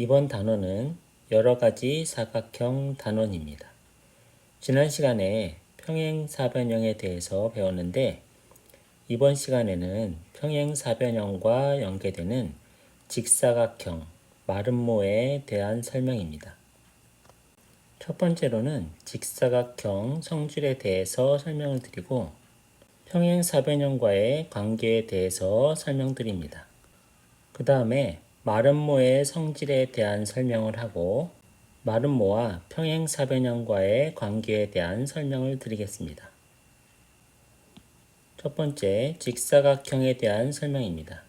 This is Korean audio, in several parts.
이번 단원은 여러 가지 사각형 단원입니다. 지난 시간에 평행사변형에 대해서 배웠는데 이번 시간에는 평행사변형과 연계되는 직사각형, 마름모에 대한 설명입니다. 첫 번째로는 직사각형 성질에 대해서 설명을 드리고 평행사변형과의 관계에 대해서 설명드립니다. 그 다음에 마름모의 성질에 대한 설명을 하고 마름모와 평행사변형과의 관계에 대한 설명을 드리겠습니다. 첫 번째, 직사각형에 대한 설명입니다.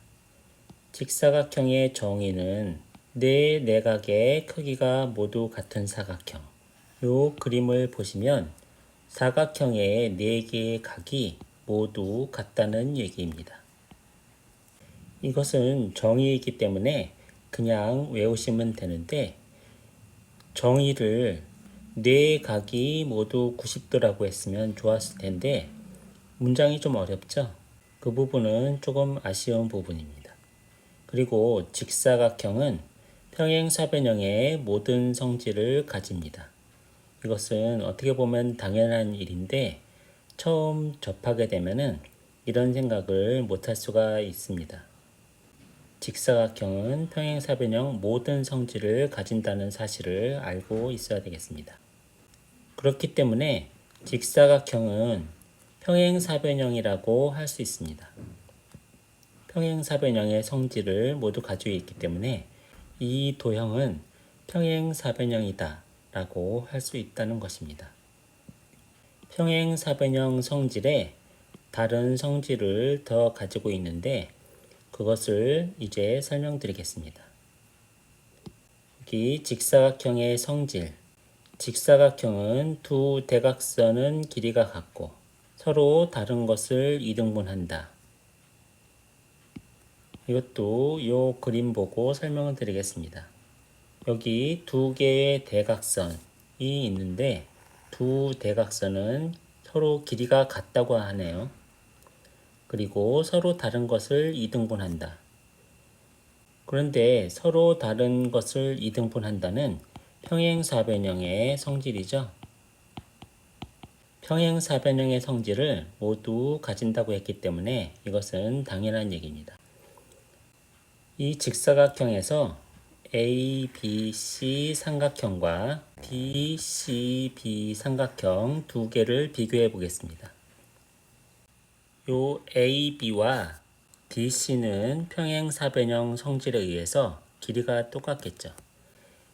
직사각형의 정의는 네 내각의 크기가 모두 같은 사각형. 이 그림을 보시면 사각형의 네 개의 각이 모두 같다는 얘기입니다. 이것은 정의이기 때문에 그냥 외우시면 되는데 정의를 네 각이 모두 90도라고 했으면 좋았을 텐데 문장이 좀 어렵죠? 그 부분은 조금 아쉬운 부분입니다. 그리고 직사각형은 평행사변형의 모든 성질을 가집니다. 이것은 어떻게 보면 당연한 일인데 처음 접하게 되면은 이런 생각을 못할 수가 있습니다. 직사각형은 평행사변형 모든 성질을 가진다는 사실을 알고 있어야 되겠습니다. 그렇기 때문에 직사각형은 평행사변형이라고 할 수 있습니다. 평행사변형의 성질을 모두 가지고 있기 때문에 이 도형은 평행사변형이다 라고 할 수 있다는 것입니다. 평행사변형 성질에 다른 성질을 더 가지고 있는데 그것을 이제 설명드리겠습니다. 여기 직사각형의 성질. 직사각형은 두 대각선은 길이가 같고 서로 다른 것을 이등분한다. 이것도 이 그림 보고 설명을 드리겠습니다. 여기 두 개의 대각선이 있는데 두 대각선은 서로 길이가 같다고 하네요. 그리고 서로 다른 것을 이등분한다. 그런데 서로 다른 것을 이등분한다는 평행사변형의 성질이죠. 평행사변형의 성질을 모두 가진다고 했기 때문에 이것은 당연한 얘기입니다. 이 직사각형에서 ABC 삼각형과 DCB 삼각형 두 개를 비교해 보겠습니다. 요 AB와 DC는 평행사변형 성질에 의해서 길이가 똑같겠죠.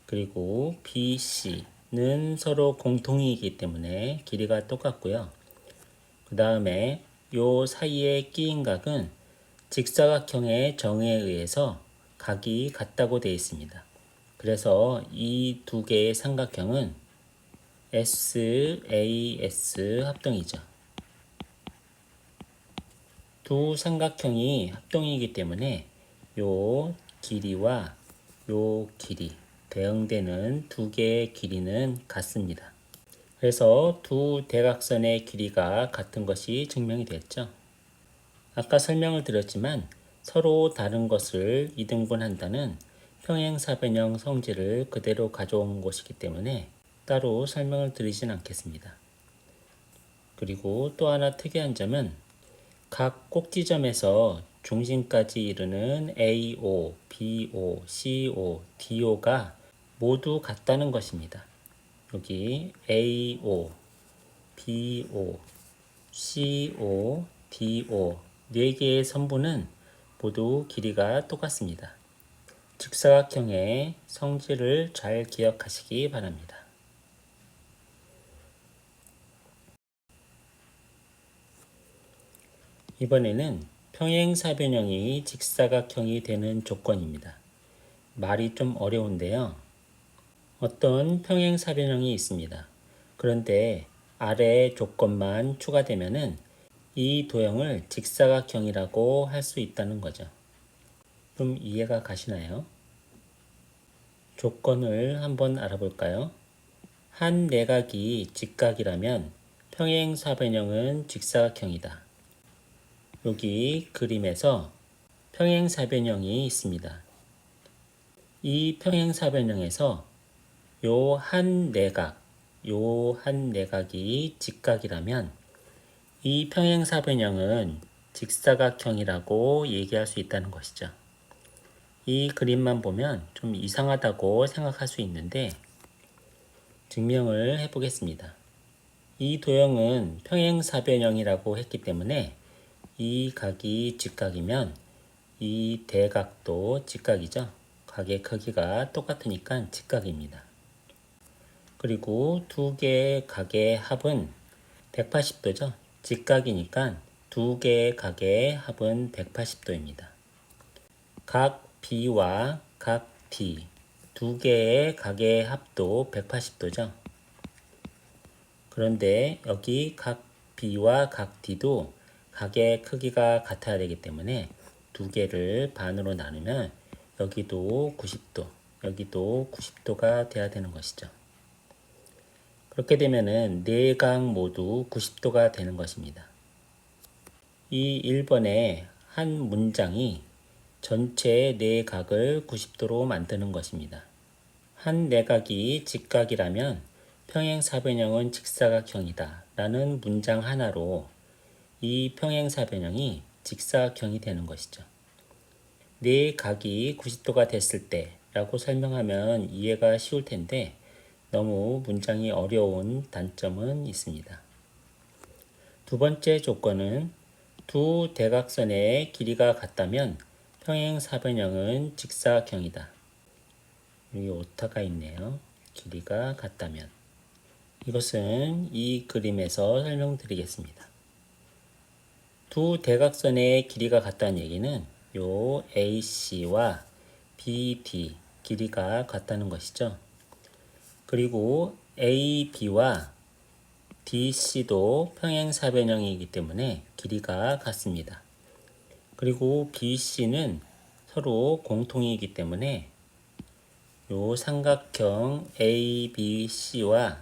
그리고 BC는 서로 공통이기 때문에 길이가 똑같고요. 그 다음에 요 사이에 끼인 각은 직사각형의 정의에 의해서 각이 같다고 되어 있습니다. 그래서 이 두 개의 삼각형은 SAS 합동이죠. 두 삼각형이 합동이기 때문에 요 길이와 요 길이, 대응되는 두 개의 길이는 같습니다. 그래서 두 대각선의 길이가 같은 것이 증명이 됐죠. 아까 설명을 드렸지만 서로 다른 것을 이등분한다는 평행사변형 성질을 그대로 가져온 것이기 때문에 따로 설명을 드리진 않겠습니다. 그리고 또 하나 특이한 점은 각 꼭지점에서 중심까지 이르는 AO, BO, CO, DO가 모두 같다는 것입니다. 여기 AO, BO, CO, DO 네 개의 선부는 모두 길이가 똑같습니다. 직사각형의 성질을 잘 기억하시기 바랍니다. 이번에는 평행사변형이 직사각형이 되는 조건입니다. 말이 좀 어려운데요. 어떤 평행사변형이 있습니다. 그런데 아래 조건만 추가되면은 이 도형을 직사각형이라고 할 수 있다는 거죠. 좀 이해가 가시나요? 조건을 한번 알아볼까요? 한 내각이 직각이라면 평행사변형은 직사각형이다. 여기 그림에서 평행사변형이 있습니다. 이 평행사변형에서 요 한 내각이 직각이라면 이 평행사변형은 직사각형이라고 얘기할 수 있다는 것이죠. 이 그림만 보면 좀 이상하다고 생각할 수 있는데 증명을 해보겠습니다. 이 도형은 평행사변형이라고 했기 때문에 이 각이 직각이면 이 대각도 직각이죠. 각의 크기가 똑같으니까 직각입니다. 그리고 두 개의 각의 합은 180도죠. 직각이니까 두 개의 각의 합은 180도입니다. 각 B와 각 D 두 개의 각의 합도 180도죠. 그런데 여기 각 B와 각 D도 각의 크기가 같아야 되기 때문에 두 개를 반으로 나누면 여기도 90도, 여기도 90도가 돼야 되는 것이죠. 그렇게 되면은 네 각 모두 90도가 되는 것입니다. 이 1번의 한 문장이 전체 네 각을 90도로 만드는 것입니다. 한 내각이 직각이라면 평행사변형은 직사각형이다 라는 문장 하나로 이 평행사변형이 직사각형이 되는 것이죠. 네 각이 90도가 됐을 때 라고 설명하면 이해가 쉬울 텐데 너무 문장이 어려운 단점은 있습니다. 두 번째 조건은 두 대각선의 길이가 같다면 평행사변형은 직사각형이다. 여기 오타가 있네요. 길이가 같다면. 이것은 이 그림에서 설명드리겠습니다. 두 대각선의 길이가 같다는 얘기는 요 AC와 BD 길이가 같다는 것이죠. 그리고 AB와 DC도 평행사변형이기 때문에 길이가 같습니다. 그리고 BC는 서로 공통이기 때문에 요 삼각형 ABC와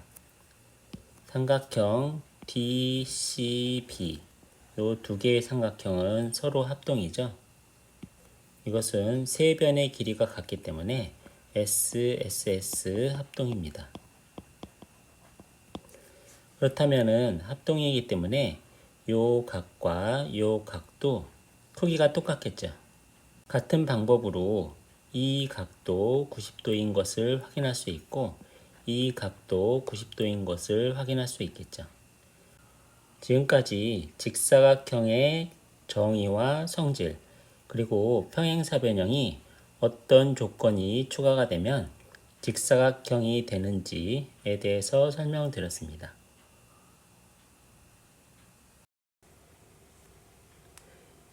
삼각형 DCB 요 두 개의 삼각형은 서로 합동이죠. 이것은 세 변의 길이가 같기 때문에 SSS 합동입니다. 그렇다면은 합동이기 때문에 요 각과 요 각도 크기가 똑같겠죠. 같은 방법으로 이 각도 90도인 것을 확인할 수 있고 이 각도 90도인 것을 확인할 수 있겠죠. 지금까지 직사각형의 정의와 성질 그리고 평행사변형이 어떤 조건이 추가가 되면 직사각형이 되는지에 대해서 설명을 드렸습니다.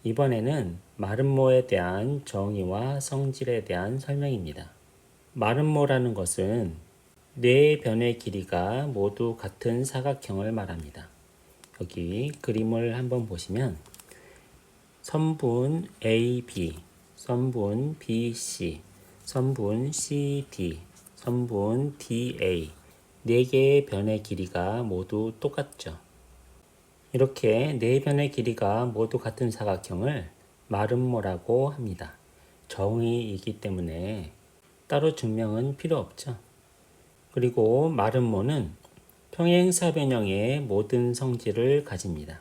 이번에는 마름모에 대한 정의와 성질에 대한 설명입니다. 마름모라는 것은 네 변의 길이가 모두 같은 사각형을 말합니다. 여기 그림을 한번 보시면 선분 AB, 선분 BC, 선분 CD, 선분 DA 네 개의 변의 길이가 모두 똑같죠. 이렇게 네 변의 길이가 모두 같은 사각형을 마름모라고 합니다. 정의이기 때문에 따로 증명은 필요 없죠. 그리고 마름모는 평행사변형의 모든 성질을 가집니다.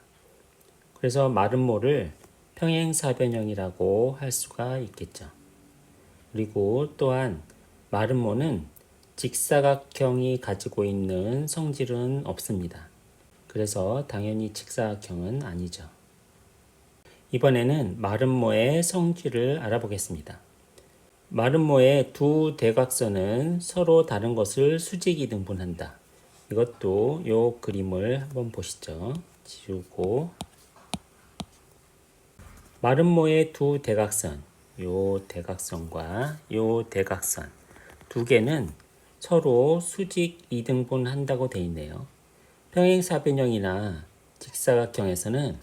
그래서 마름모를 평행사변형이라고 할 수가 있겠죠. 그리고 또한 마름모는 직사각형이 가지고 있는 성질은 없습니다. 그래서 당연히 직사각형은 아니죠. 이번에는 마름모의 성질을 알아보겠습니다. 마름모의 두 대각선은 서로 다른 것을 수직이등분한다. 이것도 요 그림을 한번 보시죠. 지우고 마름모의 두 대각선, 요 대각선과 요 대각선 두 개는 서로 수직 이등분 한다고 되어 있네요. 평행사변형이나 직사각형에서는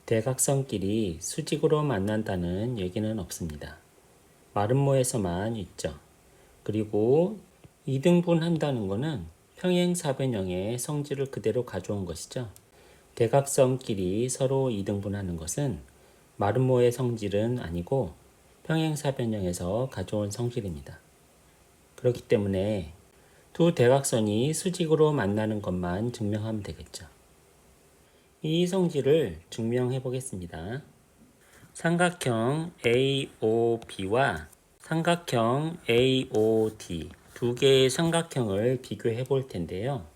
대각선끼리 수직으로 만난다는 얘기는 없습니다. 마름모에서만 있죠. 그리고 이등분 한다는 것은 평행사변형의 성질을 그대로 가져온 것이죠. 대각선끼리 서로 이등분하는 것은 마름모의 성질은 아니고 평행사변형에서 가져온 성질입니다. 그렇기 때문에 두 대각선이 수직으로 만나는 것만 증명하면 되겠죠. 이 성질을 증명해 보겠습니다. 삼각형 AOB와 삼각형 AOD 두 개의 삼각형을 비교해 볼 텐데요.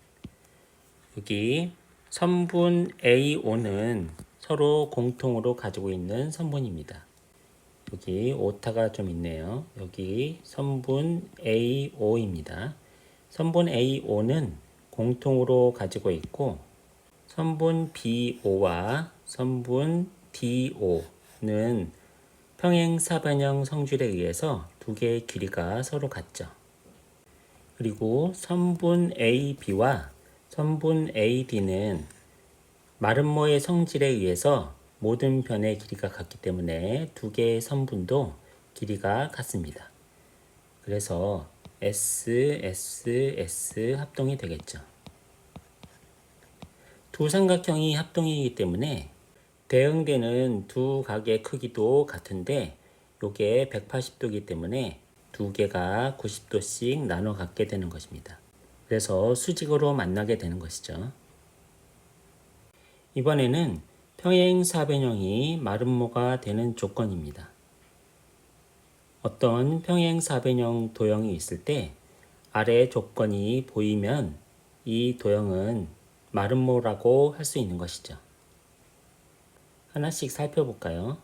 여기 선분 AO는 서로 공통으로 가지고 있는 선분입니다. 여기 오타가 좀 있네요. 여기 선분 AO입니다. 선분 AO는 공통으로 가지고 있고 선분 BO와 선분 DO는 평행사변형 성질에 의해서 두 개의 길이가 서로 같죠. 그리고 선분 AB와 선분 AD는 마름모의 성질에 의해서 모든 변의 길이가 같기 때문에 두 개의 선분도 길이가 같습니다. 그래서 S 합동이 되겠죠. 두 삼각형이 합동이기 때문에 대응되는 두 각의 크기도 같은데 이게 180도이기 때문에 두 개가 90도씩 나눠 갖게 되는 것입니다. 그래서 수직으로 만나게 되는 것이죠. 이번에는 평행사변형이 마름모가 되는 조건입니다. 어떤 평행사변형 도형이 있을 때 아래 조건이 보이면 이 도형은 마름모라고 할 수 있는 것이죠. 하나씩 살펴볼까요?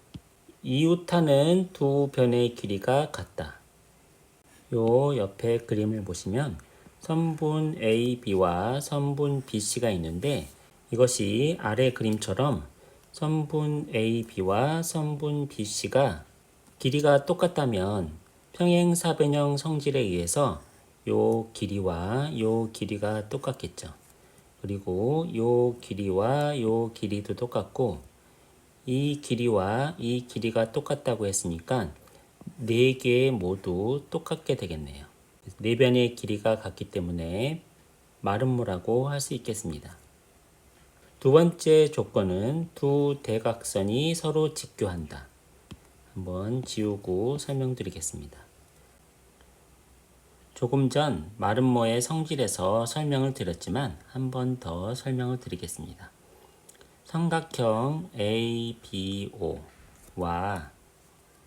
이웃하는 두 변의 길이가 같다. 요 옆에 그림을 보시면 선분 AB와 선분 BC가 있는데 이것이 아래 그림처럼 선분 AB와 선분 BC가 길이가 똑같다면 평행사변형 성질에 의해서 요 길이와 요 길이가 똑같겠죠. 그리고 요 길이와 요 길이도 똑같고 이 길이와 이 길이가 똑같다고 했으니까 네 개 모두 똑같게 되겠네요. 네 변의 길이가 같기 때문에 마름모라고 할 수 있겠습니다. 두 번째 조건은 두 대각선이 서로 직교한다. 한번 지우고 설명드리겠습니다. 조금 전 마름모의 성질에서 설명을 드렸지만 한 번 더 설명을 드리겠습니다. 삼각형 ABO와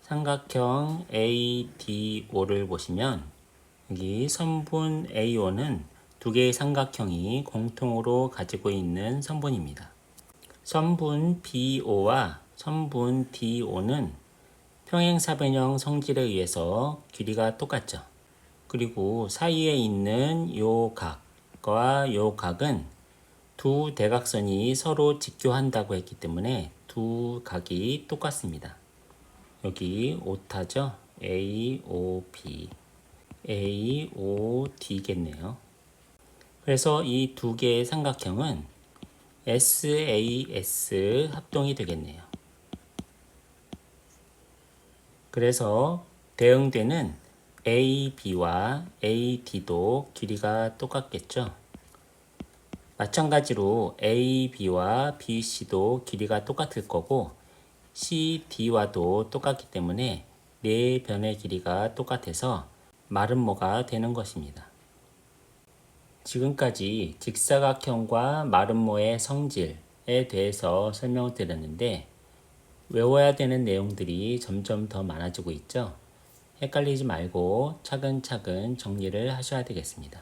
삼각형 ADO를 보시면 여기 선분 AO는 두 개의 삼각형이 공통으로 가지고 있는 선분입니다. 선분 BO와 선분 DO는 평행사변형 성질에 의해서 길이가 똑같죠. 그리고 사이에 있는 요 각과 요 각은 두 대각선이 서로 직교한다고 했기 때문에 두 각이 똑같습니다. 여기 오타죠? AOB, AOD겠네요. 그래서 이 두 개의 삼각형은 SAS 합동이 되겠네요. 그래서 대응되는 AB와 AD도 길이가 똑같겠죠? 마찬가지로 AB와 BC도 길이가 똑같을 거고 CD와도 똑같기 때문에 네 변의 길이가 똑같아서 마름모가 되는 것입니다. 지금까지 직사각형과 마름모의 성질에 대해서 설명을 드렸는데 외워야 되는 내용들이 점점 더 많아지고 있죠. 헷갈리지 말고 차근차근 정리를 하셔야 되겠습니다.